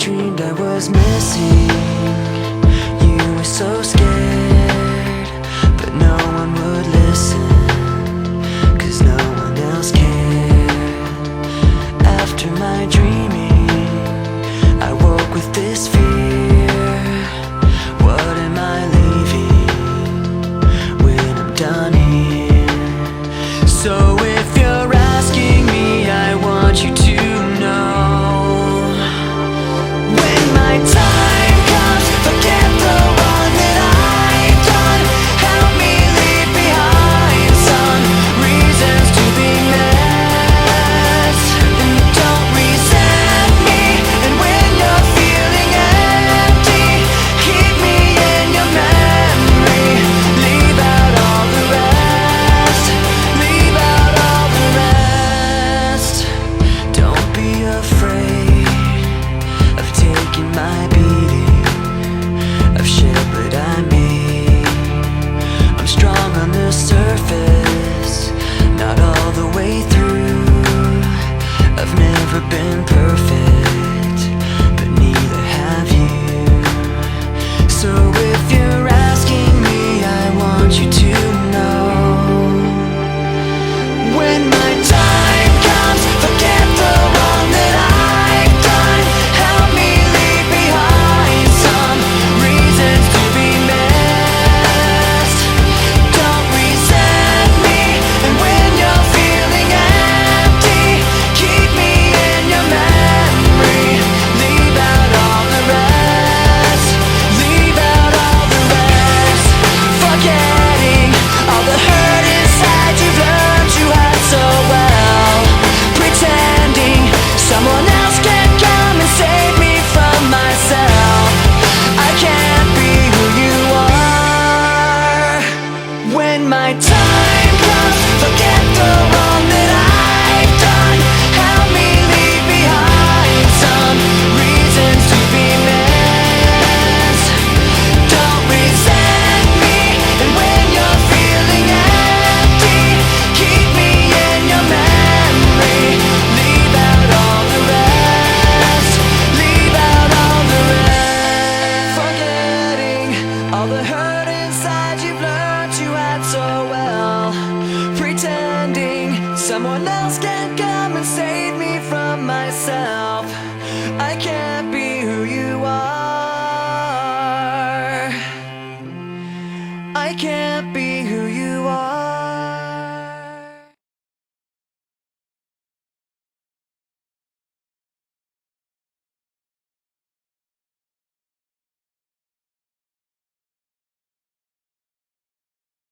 dreamed I was missing. You were so scared, but no one would listen, 'cause no one else cared. After my dreaming, I woke with this fear. What am I leaving when I'm done here? So if you're asking me, I want you to know, when my time comes, forget the wrong that I've done. Help me leave behind some reasons to be met, and don't resent me. And when you're feeling empty, keep me in your memory. Leave out all the rest, leave out all the rest. Don't be afraid of taking my beating, of shit that I made. I'm strong on the surface, not all the way through. I've never been perfect, but neither have you. So if you're asking me, I want you to know, when my time comes, forget the wrong that I've done. Help me leave behind some reasons to be missed. Don't resent me. And when you're feeling empty, keep me in your memory. Leave out all the rest, leave out all the rest. Forgetting all the hurt inside you've learned you had so well. Pretending someone else can come and save me from myself. I can't be who you are. When my time comes, forget the wrong that I've done. Help me leave behind some reasons to be missed. Don't resent me. And when you're feeling empty, keep me in your memory. Leave out all the rest, leave out all the rest. Forgetting all the hurt inside you've learned you had so well. Pretending someone else can come and save me from myself. I can't be who you are. I can't be who you are.